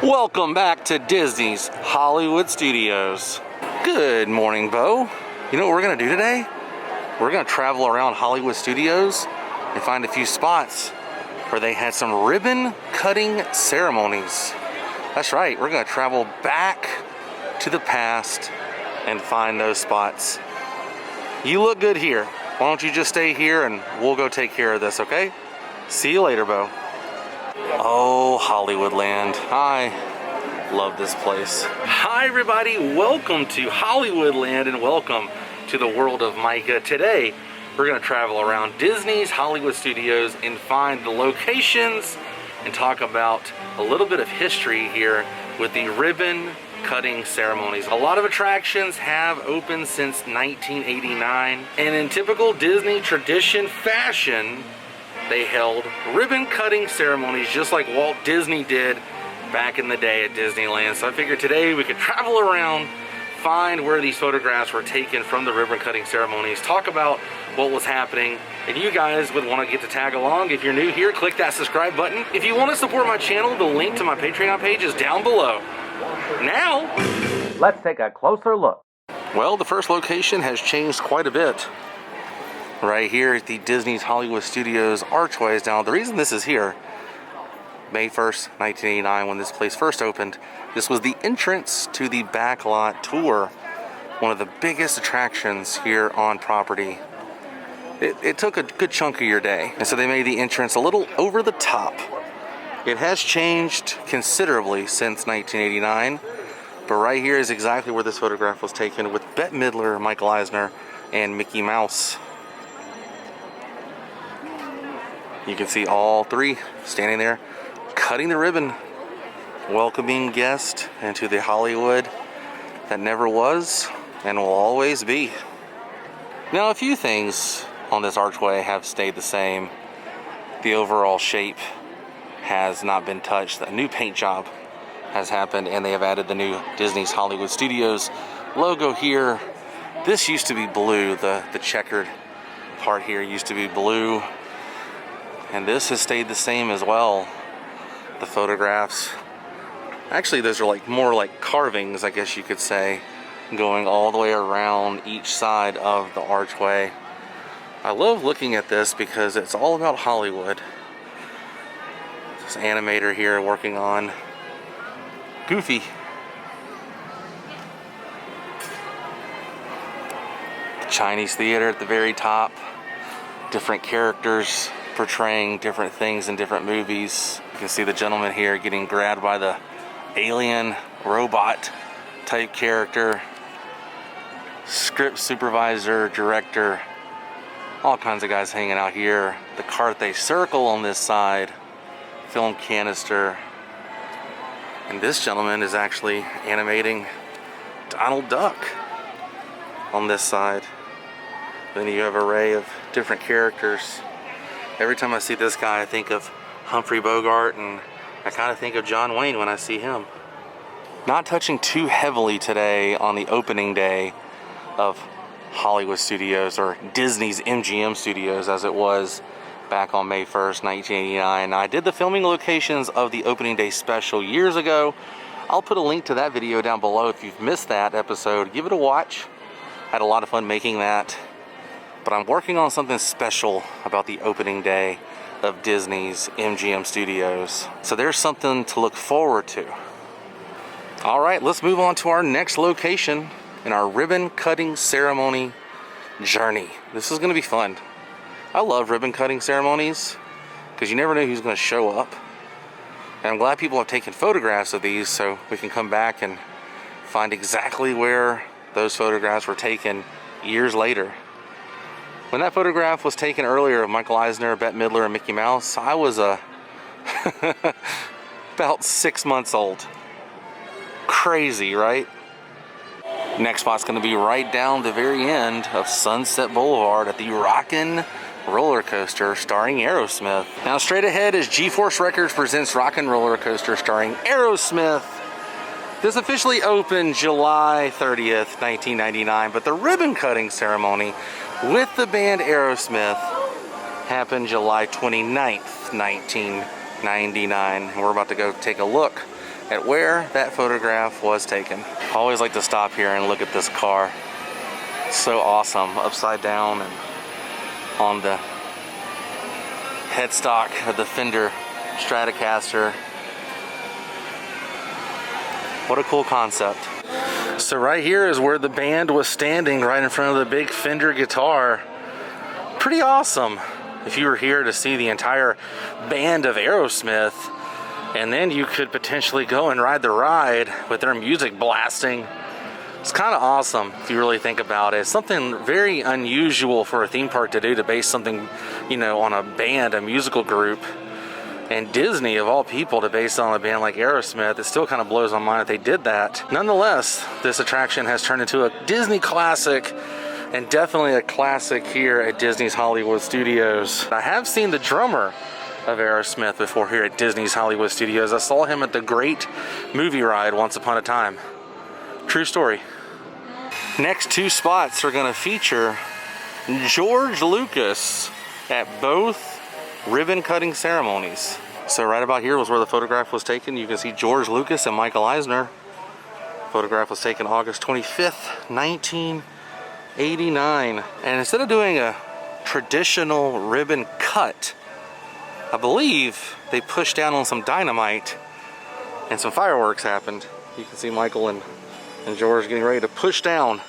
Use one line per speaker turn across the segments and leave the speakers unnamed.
Welcome back to Disney's Hollywood Studios. Good morning, Bo. You know what we're gonna do today? We're gonna travel around Hollywood Studios and find a few spots where they had some ribbon cutting ceremonies. That's right, we're gonna travel back to the past and find those spots. You look good here. Why don't you just stay here and we'll go take care of this, okay? See you later, Bo. Oh, Hollywoodland. I love this place. Hi, everybody. Welcome to Hollywoodland and welcome to the World of Micah. Today, we're going to travel around Disney's Hollywood Studios and find the locations and talk about a little bit of history here with the ribbon cutting ceremonies. A lot of attractions have opened since 1989, and in typical Disney tradition fashion, they held ribbon cutting ceremonies just like Walt Disney did back in the day at Disneyland. So I figured today we could travel around, find where these photographs were taken from the ribbon cutting ceremonies, talk about what was happening, and you guys would want to get to tag along. If you're new here, click that subscribe button. If you want to support my channel, the link to my Patreon page is down below. Now, let's take a closer look. Well, the first location has changed quite a bit. Right here at the Disney's Hollywood Studios archways. Now, the reason this is here, May 1st, 1989, when this place first opened, this was the entrance to the Backlot Tour, one of the biggest attractions here on property. It took a good chunk of your day, and so they made the entrance a little over the top. It has changed considerably since 1989, but right here is exactly where this photograph was taken with Bette Midler, Michael Eisner, and Mickey Mouse. You can see all three standing there, cutting the ribbon, welcoming guests into the Hollywood that never was and will always be. Now, a few things on this archway have stayed the same. The overall shape has not been touched. A new paint job has happened, and they have added the new Disney's Hollywood Studios logo here. This used to be blue. The checkered part here used to be blue. And this has stayed the same as well. The photographs, actually those are like more like carvings, I guess you could say, going all the way around each side of the archway. I love looking at this because it's all about Hollywood. This animator here working on Goofy. Chinese theater at the very top. Different characters portraying different things in different movies. You can see the gentleman here getting grabbed by the alien robot type character. Script supervisor, director, all kinds of guys hanging out here. The Carthay Circle on this side, film canister. And this gentleman is actually animating Donald Duck on this side. Then you have an array of different characters. Every time I see this guy, I think of Humphrey Bogart, and I kind of think of John Wayne when I see him. Not touching too heavily today on the opening day of Hollywood Studios, or Disney's MGM Studios as it was back on May 1st, 1989. I did the filming locations of the opening day special years ago. I'll put a link to that video down below if you've missed that episode. Give it a watch. Had a lot of fun making that. But I'm working on something special about the opening day of Disney's MGM Studios. So there's something to look forward to. All right, let's move on to our next location in our ribbon cutting ceremony journey. This is gonna be fun. I love ribbon cutting ceremonies because you never know who's gonna show up. And I'm glad people have taken photographs of these so we can come back and find exactly where those photographs were taken years later. When that photograph was taken earlier of Michael Eisner, Bette Midler, and Mickey Mouse, I was about 6 months old. Crazy, right? Next spot's going to be right down the very end of Sunset Boulevard at the Rockin roller coaster starring Aerosmith. Now straight ahead is G-Force Records presents Rockin roller coaster starring Aerosmith. This officially opened July 30th, 1999, but the ribbon cutting ceremony with the band Aerosmith happened July 29th, 1999. And we're about to go take a look at where that photograph was taken. I always like to stop here and look at this car. It's so awesome, upside down and on the headstock of the Fender Stratocaster. What a cool concept. So right here is where the band was standing, right in front of the big Fender guitar. Pretty awesome. If you were here to see the entire band of Aerosmith, and then you could potentially go and ride the ride with their music blasting. It's kind of awesome if you really think about it. It's something very unusual for a theme park to do, to base something, you know, on a band, a musical group. And Disney, of all people, to base it on a band like Aerosmith, it still kind of blows my mind that they did that. Nonetheless, this attraction has turned into a Disney classic, and definitely a classic here at Disney's Hollywood Studios. I have seen the drummer of Aerosmith before here at Disney's Hollywood Studios. I saw him at the Great Movie Ride once upon a time. True story. Next two spots are going to feature George Lucas at both ribbon cutting ceremonies. So right about here was where the photograph was taken. You can see George Lucas and Michael Eisner. Photograph was taken August 25th, 1989. And instead of doing a traditional ribbon cut, I believe they pushed down on some dynamite and some fireworks happened. You can see Michael and George getting ready to push down.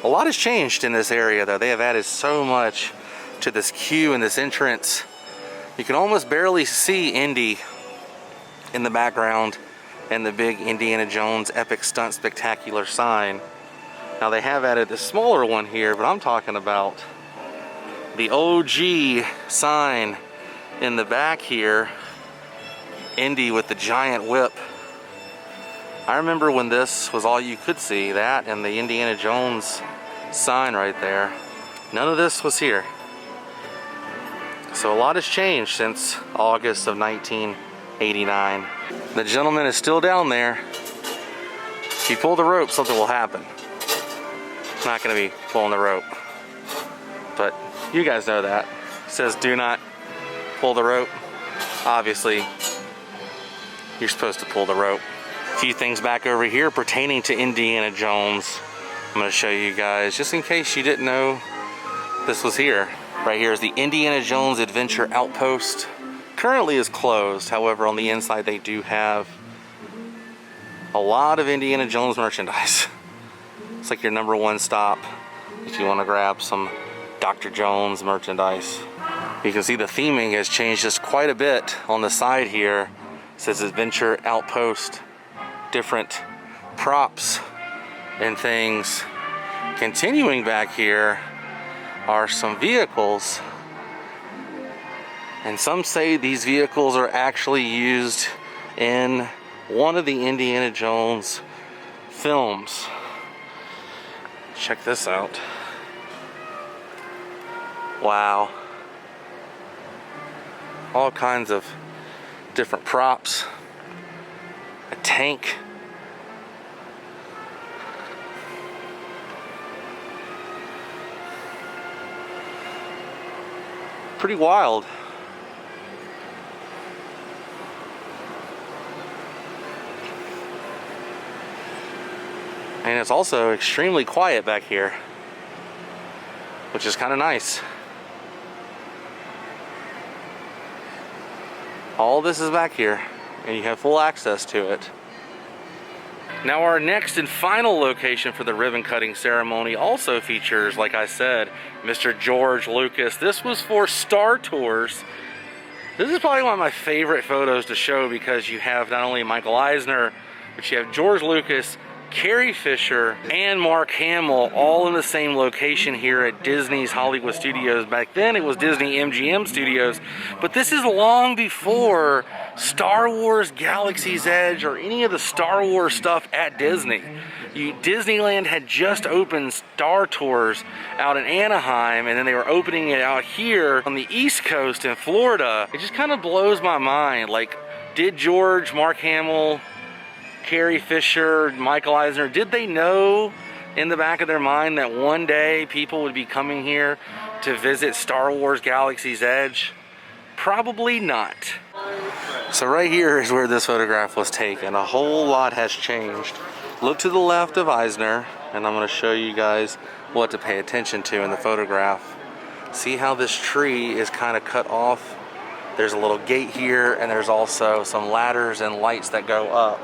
A lot has changed in this area though. They have added so much to this queue and this entrance. You can almost barely see Indy in the background and the big Indiana Jones Epic Stunt Spectacular sign. Now they have added the smaller one here, but I'm talking about the OG sign in the back here. Indy with the giant whip. I remember when this was all you could see, that and the Indiana Jones sign right there. None of this was here. So a lot has changed since August of 1989. The gentleman is still down there. If you pull the rope, something will happen. I'm not going to be pulling the rope, but you guys know that. It says do not pull the rope. Obviously, you're supposed to pull the rope. A few things back over here pertaining to Indiana Jones. I'm going to show you guys, just in case you didn't know this was here. Right here is the Indiana Jones Adventure Outpost. Currently is closed, however on the inside they do have a lot of Indiana Jones merchandise. It's like your #1 stop if you want to grab some Dr. Jones merchandise. You can see the theming has changed just quite a bit on the side here. It says Adventure Outpost, different props and things. Continuing back here are some vehicles, and some say these vehicles are actually used in one of the Indiana Jones films. Check this out. Wow. All kinds of different props. A tank. Pretty wild. And it's also extremely quiet back here, which is kind of nice. All this is back here, and you have full access to it. Now our next and final location for the ribbon cutting ceremony also features, like I said, Mr. George Lucas. This was for Star Tours. This is probably one of my favorite photos to show because you have not only Michael Eisner, but you have George Lucas, Carrie Fisher, and Mark Hamill all in the same location here at Disney's Hollywood Studios. Back then it was Disney-MGM Studios, but this is long before Star Wars Galaxy's Edge or any of the Star Wars stuff at Disney. Disneyland had just opened Star Tours out in Anaheim, and then they were opening it out here on the East Coast in Florida. It just kind of blows my mind. Like, did George, Mark Hamill, Carrie Fisher, Michael Eisner, did they know in the back of their mind that one day people would be coming here to visit Star Wars Galaxy's Edge? Probably not. So right here is where this photograph was taken. A whole lot has changed. Look to the left of Eisner, and I'm going to show you guys what to pay attention to in the photograph. See how this tree is kind of cut off? There's a little gate here, and there's also some ladders and lights that go up.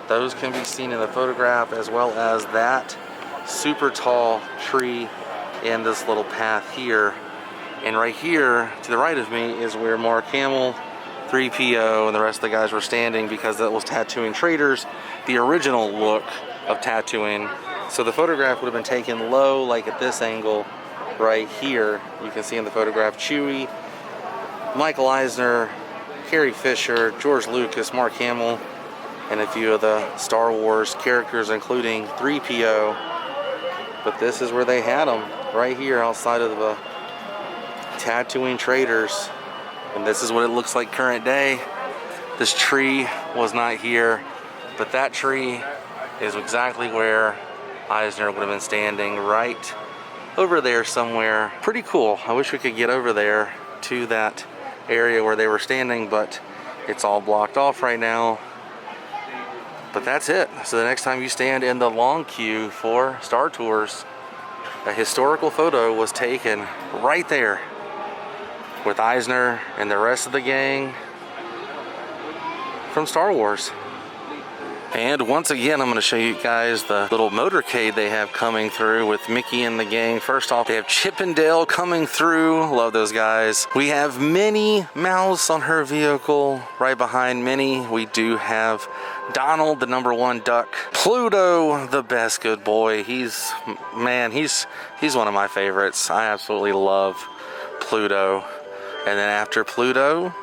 Those can be seen in the photograph, as well as that super tall tree in this little path here. And right here to the right of me is where Mark Hamill, 3PO, and the rest of the guys were standing, because that was Tattooing Traders, the original look of tattooing. So the photograph would have been taken low, like at this angle right here. You can see in the photograph Chewie, Michael Eisner, Carrie Fisher, George Lucas, Mark Hamill, and a few of the Star Wars characters, including 3PO. But this is where they had them, right here outside of the Tattooing Traders. And this is what it looks like current day. This tree was not here, but that tree is exactly where Eisner would have been standing, right over there somewhere. Pretty cool. I wish we could get over there to that area where they were standing, but it's all blocked off right now. But that's it. So the next time you stand in the long queue for Star Tours, a historical photo was taken right there with Eisner and the rest of the gang from Star Wars. And once again, I'm going to show you guys the little motorcade they have coming through with Mickey and the gang. First off, they have Chip and Dale coming through. Love those guys. We have Minnie Mouse on her vehicle. Right behind Minnie, we do have Donald, the #1 duck. Pluto, the best good boy. He's one of my favorites. I absolutely love Pluto. And then after Pluto,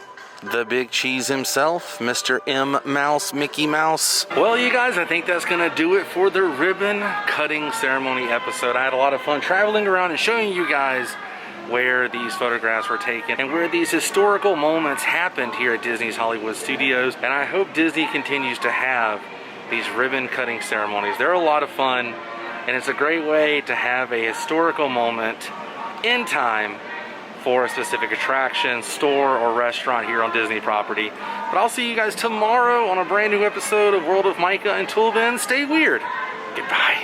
the big cheese himself, Mr. M. Mouse, Mickey Mouse. Well, you guys, I think that's gonna do it for the ribbon cutting ceremony episode. I had a lot of fun traveling around and showing you guys where these photographs were taken and where these historical moments happened here at Disney's Hollywood Studios. And I hope Disney continues to have these ribbon cutting ceremonies. They're a lot of fun, and it's a great way to have a historical moment in time for a specific attraction, store, or restaurant here on Disney property. But I'll see you guys tomorrow on a brand new episode of World of Micah. Until then, stay weird. Goodbye.